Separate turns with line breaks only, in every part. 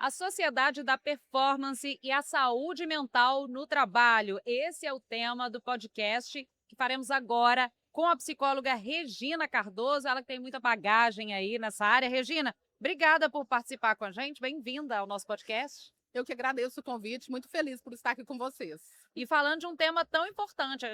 a sociedade da performance e a saúde mental no trabalho. Esse é o tema do podcast que faremos agora com a psicóloga Regina Cardoso, ela que tem muita bagagem aí nessa área. Regina, obrigada por participar com a gente, bem-vinda ao nosso podcast.
Eu que agradeço o convite, muito feliz por estar aqui com vocês.
E falando de um tema tão importante,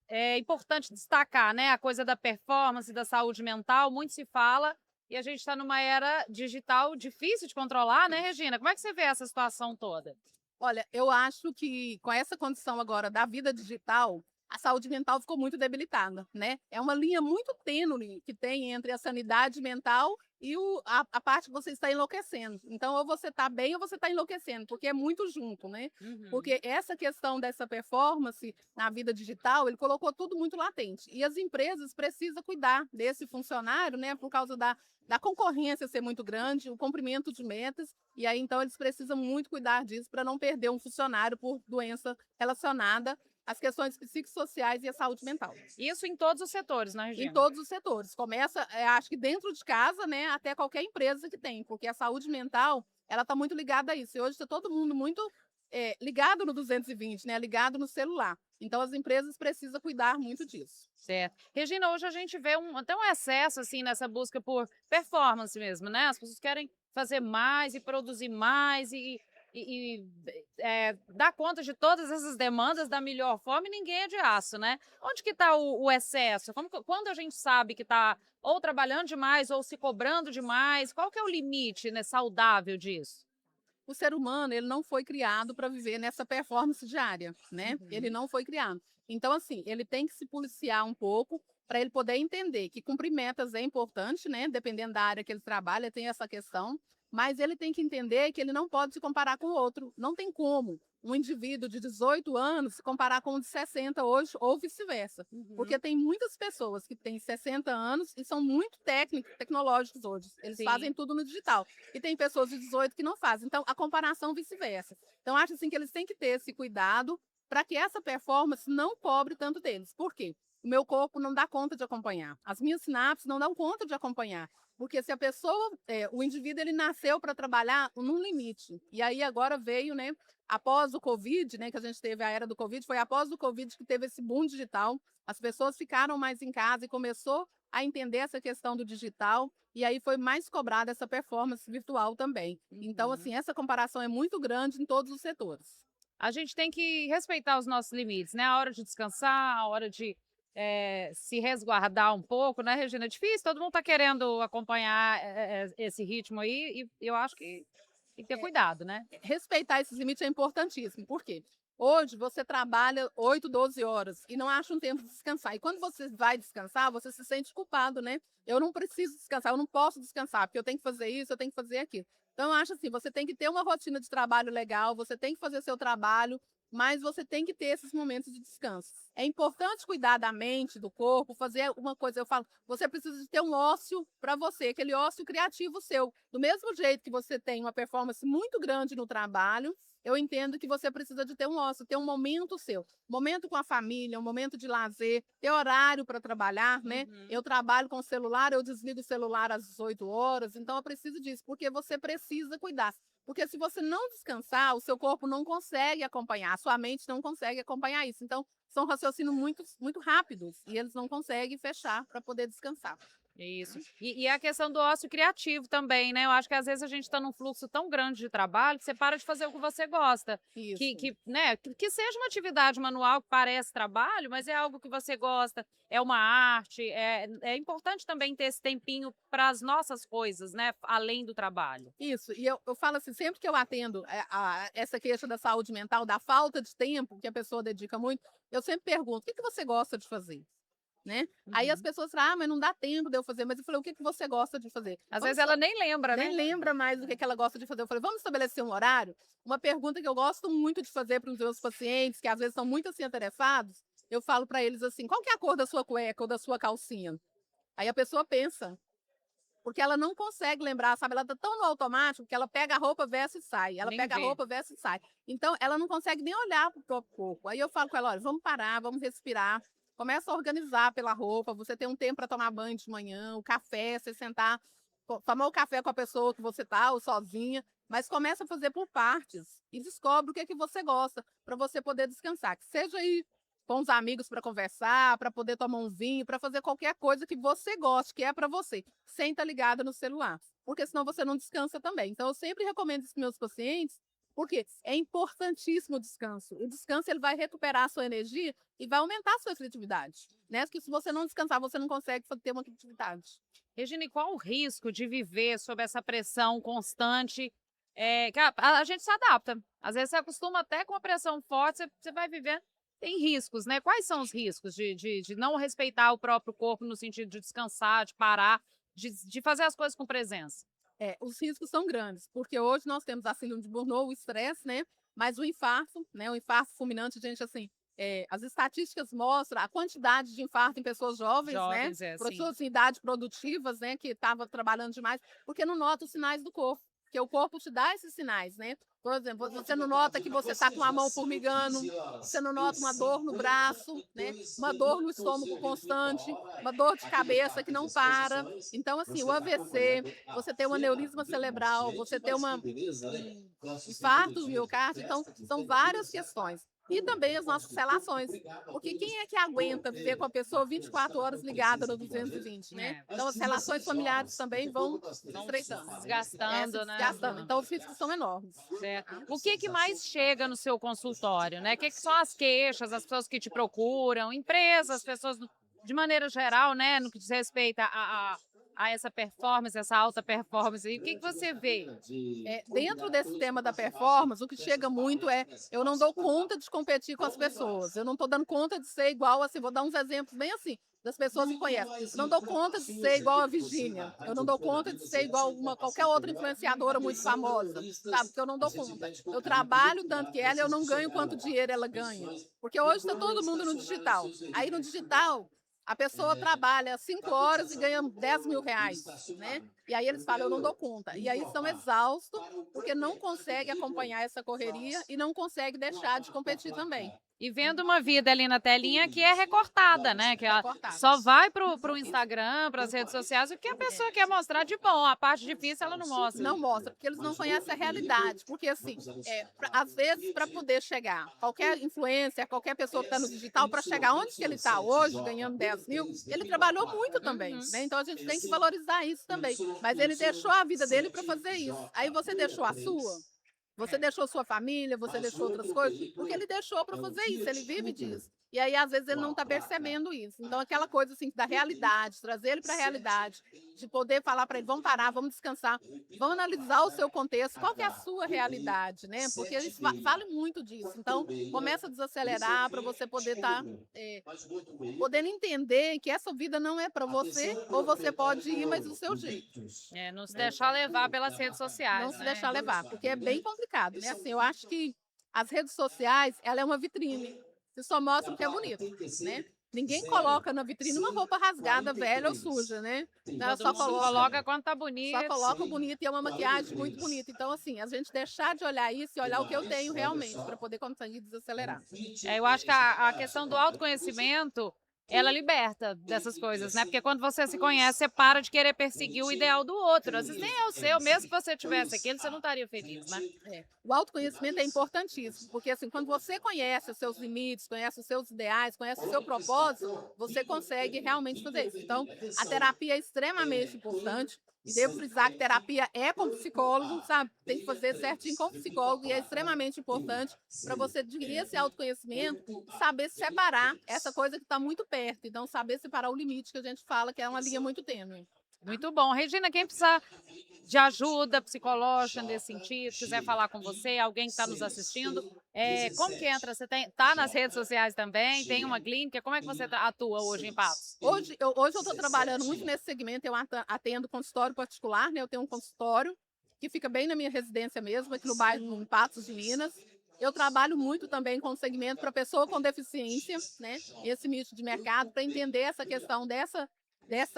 é importante destacar, né, a coisa da performance, da saúde mental, muito se fala, e a gente está numa era digital difícil de controlar, né, Regina? Como é que você vê essa situação toda?
Olha, eu acho que com essa condição agora da vida digital, a saúde mental ficou muito debilitada, né? É uma linha muito tênue que tem entre a sanidade mental e a parte que você está enlouquecendo. Então, ou você está bem ou você está enlouquecendo, porque é muito junto, né? Porque essa questão dessa performance na vida digital, ele colocou tudo muito latente. E as empresas precisam cuidar desse funcionário, né? Por causa da concorrência ser muito grande, o cumprimento de metas, e aí então eles precisam muito cuidar disso para não perder um funcionário por doença relacionada às questões psicossociais e à saúde mental.
Isso em todos os setores, né, Regina?
Em todos os setores. Começa, acho que dentro de casa, né, até qualquer empresa que tem, porque a saúde mental, ela está muito ligada a isso. E hoje está todo mundo muito ligado no 220, né, ligado no celular. Então as empresas precisam cuidar muito disso.
Certo. Regina, hoje a gente vê até um excesso assim nessa busca por performance mesmo, né? As pessoas querem fazer mais e produzir mais e dar conta de todas essas demandas da melhor forma e ninguém é de aço, né? Onde que está o excesso? Quando a gente sabe que está ou trabalhando demais ou se cobrando demais, qual que é o limite, né, saudável disso?
O ser humano, ele não foi criado para viver nessa performance diária, né? Ele não foi criado. Então, assim, ele tem que se policiar um pouco para ele poder entender que cumprir metas é importante, né? Dependendo da área que ele trabalha, tem essa questão. Mas ele tem que entender que ele não pode se comparar com o outro. Não tem como um indivíduo de 18 anos se comparar com um de 60 hoje ou vice-versa. Porque tem muitas pessoas que têm 60 anos e são muito técnicos, tecnológicos hoje. Eles
Sim.
fazem tudo no digital. E tem pessoas de 18 que não fazem. Então, a comparação vice-versa. Então, acho assim que eles têm que ter esse cuidado para que essa performance não cobre tanto deles. Por quê? O meu corpo não dá conta de acompanhar. As minhas sinapses não dão conta de acompanhar. Porque se a pessoa, o indivíduo, ele nasceu para trabalhar num limite. E aí agora veio, né, após o Covid, né, que a gente teve a era do Covid, foi após o Covid que teve esse boom digital. As pessoas ficaram mais em casa e começou a entender essa questão do digital, e aí foi mais cobrada essa performance virtual também. Então, assim, essa comparação é muito grande em todos os setores.
A gente tem que respeitar os nossos limites, né? A hora de descansar, a hora de se resguardar um pouco, né, Regina? É difícil, todo mundo está querendo acompanhar esse ritmo aí, e eu acho que tem que ter cuidado, né?
Respeitar esses limites é importantíssimo. Por quê? Hoje você trabalha 8, 12 horas e não acha um tempo de descansar. E quando você vai descansar, você se sente culpado, né? Eu não preciso descansar, eu não posso descansar, porque eu tenho que fazer isso, eu tenho que fazer aquilo. Então, eu acho assim, você tem que ter uma rotina de trabalho legal, você tem que fazer seu trabalho, mas você tem que ter esses momentos de descanso. É importante cuidar da mente, do corpo, fazer uma coisa. Eu falo, você precisa de ter um ócio para você, aquele ócio criativo seu. Do mesmo jeito que você tem uma performance muito grande no trabalho, eu entendo que você precisa de ter um ócio, ter um momento seu. Momento com a família, um momento de lazer, ter horário para trabalhar, né? Eu trabalho com o celular, eu desligo o celular às 18 horas, então eu preciso disso, porque você precisa cuidar. Porque se você não descansar, o seu corpo não consegue acompanhar, a sua mente não consegue acompanhar isso. Então, são raciocínios muito rápidos e eles não conseguem fechar para poder descansar.
Isso. E a questão do ócio criativo também, né? Eu acho que às vezes a gente está num fluxo tão grande de trabalho que você para de fazer o que você gosta.
Isso.
Né, que seja uma atividade manual que parece trabalho, mas é algo que você gosta, é uma arte. É importante também ter esse tempinho para as nossas coisas, né? Além do trabalho.
Isso, e eu falo assim, sempre que eu atendo essa queixa da saúde mental, da falta de tempo que a pessoa dedica muito, eu sempre pergunto, o que você gosta de fazer? Né? Aí as pessoas falam, mas não dá tempo de eu fazer. Mas eu falei, o que você gosta de fazer?
Às vezes ela nem lembra,
nem
né?
lembra mais do que ela gosta de fazer. Eu falei, vamos estabelecer um horário? Uma pergunta que eu gosto muito de fazer para os meus pacientes, que às vezes são muito assim atarefados, eu falo para eles assim, qual que é a cor da sua cueca ou da sua calcinha? Aí a pessoa pensa, porque ela não consegue lembrar, sabe? Ela tá tão no automático que ela pega a roupa, veste e sai. Ela
Nem
pega a
vê.
roupa, veste e sai. Então, ela não consegue nem olhar para o próprio corpo. Aí eu falo com ela, olha, vamos parar, vamos respirar. Começa a organizar pela roupa, você tem um tempo para tomar banho de manhã, o café, você sentar, tomar o café com a pessoa que você tá, ou sozinha. mas começa a fazer por partes e descobre o que é que você gosta para você poder descansar. Que seja ir com os amigos para conversar, para poder tomar um vinho, para fazer qualquer coisa que você goste, que é para você, sem estar ligada no celular, porque senão você não descansa também. Então, eu sempre recomendo isso para meus pacientes, porque é importantíssimo o descanso. O descanso ele vai recuperar a sua energia e vai aumentar a sua criatividade, né? Porque se você não descansar, você não consegue ter uma criatividade.
Regina, e qual o risco de viver sob essa pressão constante? Que a gente se adapta. Às vezes você acostuma até com a pressão forte, você vai vivendo. Tem riscos, né? Quais são os riscos de não respeitar o próprio corpo no sentido de descansar, de parar, de fazer as coisas com presença?
Os riscos são grandes, porque hoje nós temos a síndrome de Burnout, o estresse, né? Mas o infarto, né? O infarto fulminante, gente, assim, as estatísticas mostram a quantidade de infarto em pessoas jovens, né?
Jovens, sim.
Pessoas em idade produtivas, né? Que estavam trabalhando demais, porque não nota os sinais do corpo. Porque o corpo te dá esses sinais, né? Por exemplo, você não nota que você está com a mão formigando, você não nota uma dor no braço, né? Uma dor no estômago constante, uma dor de cabeça que não para. Então, assim, o AVC, você tem um aneurisma cerebral, você tem um infarto do miocárdio, então são várias questões. E também as nossas relações. Porque quem é que aguenta viver com a pessoa 24 horas ligada no 220, né? Então as relações familiares também vão se estreitando.
Se desgastando,
Se
né?
desgastando. Então os riscos são enormes.
Certo. O que mais chega no seu consultório, né? O que são as queixas, as pessoas que te procuram, empresas, pessoas de maneira geral, né? No que diz respeito a essa performance, essa alta performance. E o que você vê?
Dentro desse tema da performance, o que chega muito eu não dou conta de competir com as pessoas. Eu não estou dando conta de ser igual, assim, vou dar uns exemplos bem assim, das pessoas que conhecem. Eu não dou conta de ser igual a Virgínia. Eu não dou conta de ser igual qualquer outra influenciadora muito famosa, sabe? Porque eu não dou conta. Eu trabalho tanto que ela e eu não ganho quanto dinheiro ela ganha. Porque hoje está todo mundo no digital. Aí no digital, a pessoa trabalha 5 horas e ganha 10 mil reais, né? E aí eles falam, eu não dou conta. E aí estão exaustos porque não conseguem acompanhar essa correria e não conseguem deixar de competir também.
E vendo uma vida ali na telinha que é recortada, né? Que ela só vai pro Instagram, para as redes sociais, o que a pessoa quer mostrar de bom. A parte difícil ela não mostra.
Não mostra, porque eles não conhecem a realidade. Porque, assim, às vezes, para poder chegar, qualquer influencer, qualquer pessoa que está no digital, para chegar onde que ele está hoje, ganhando 10 mil, ele trabalhou muito também, né? Então, a gente tem que valorizar isso também. Mas ele deixou a vida dele para fazer isso. Aí você deixou a sua? Você deixou sua família, você deixou outras coisas, porque ele deixou para fazer isso, ele vive disso. E aí, às vezes, ele não está percebendo isso. Então, aquela coisa assim, da realidade, trazer ele para a realidade, de poder falar para ele, vamos parar, vamos descansar, vamos analisar o seu contexto, qual que é a sua realidade, né? Porque eles falam muito disso. Então, começa a desacelerar para você poder estar podendo entender que essa vida não é para você, ou você pode ir, mas do seu jeito.
Não se deixar levar pelas redes sociais.
Não se deixar levar, porque é bem complicado, né? Assim, eu acho que as redes sociais, ela é uma vitrine. Você só mostra o que é bonito, né? Ninguém coloca na vitrine uma roupa rasgada, velha ou suja, né?
Ela só coloca quando tá bonito.
Só coloca o bonito e é uma maquiagem muito bonita. Então, assim, a gente deixar de olhar isso e olhar o que eu tenho realmente, para poder conseguir desacelerar.
Eu acho que a questão do autoconhecimento, ela liberta dessas coisas, né? Porque quando você se conhece, você para de querer perseguir o ideal do outro. Às vezes nem é o seu, mesmo que você tivesse aquilo, você não estaria feliz, né?
O autoconhecimento é importantíssimo, porque assim, quando você conhece os seus limites, conhece os seus ideais, conhece o seu propósito, você consegue realmente fazer isso. Então, a terapia é extremamente importante. E devo frisar que terapia é com psicólogo, sabe? Tem que fazer certinho com psicólogo e é extremamente importante para você adquirir esse autoconhecimento e saber separar essa coisa que está muito perto. Então, saber separar o limite que a gente fala, que é uma linha muito tênue.
Muito bom. Regina, quem precisar de ajuda psicológica nesse sentido, quiser falar com você, alguém que está nos assistindo, como que entra? Você está nas redes sociais também? Tem uma clínica? Como é que você atua hoje em Patos?
Hoje eu estou trabalhando muito nesse segmento, eu atendo consultório particular, né? Eu tenho um consultório que fica bem na minha residência mesmo, aqui no bairro, em Patos de Minas. Eu trabalho muito também com segmento para pessoa com deficiência, né? Esse nicho de mercado, para entender essa questão dessa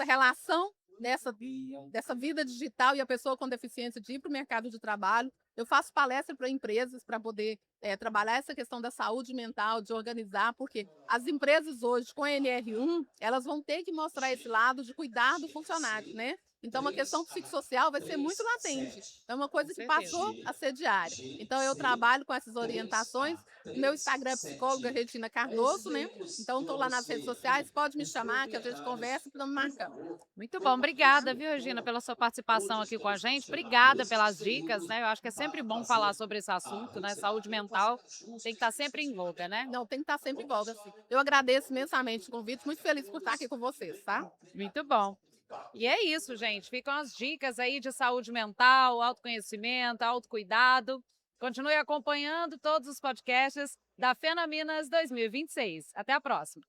relação, dessa vida digital e a pessoa com deficiência de ir para o mercado de trabalho. Eu faço palestra para empresas para poder trabalhar essa questão da saúde mental, de organizar, porque as empresas hoje, com a NR1, elas vão ter que mostrar esse lado de cuidar do funcionário, né? Então, uma questão psicossocial vai ser muito latente. É uma coisa que passou a ser diária. Então, eu trabalho com essas orientações. Meu Instagram é psicóloga Regina Cardoso, né? Então, estou lá nas redes sociais. Pode me chamar que a gente conversa e estamos marcando.
Muito bom, obrigada, viu, Regina, pela sua participação aqui com a gente. Obrigada pelas dicas, né? Eu acho que é sempre bom falar sobre esse assunto, né? Saúde mental tem que estar sempre em voga, né?
Não, tem que estar sempre em voga, assim. Eu agradeço imensamente o convite. Muito feliz por estar aqui com vocês, tá?
Muito bom. E é isso, gente. Ficam as dicas aí de saúde mental, autoconhecimento, autocuidado. Continue acompanhando todos os podcasts da Fena Minas 2026. Até a próxima.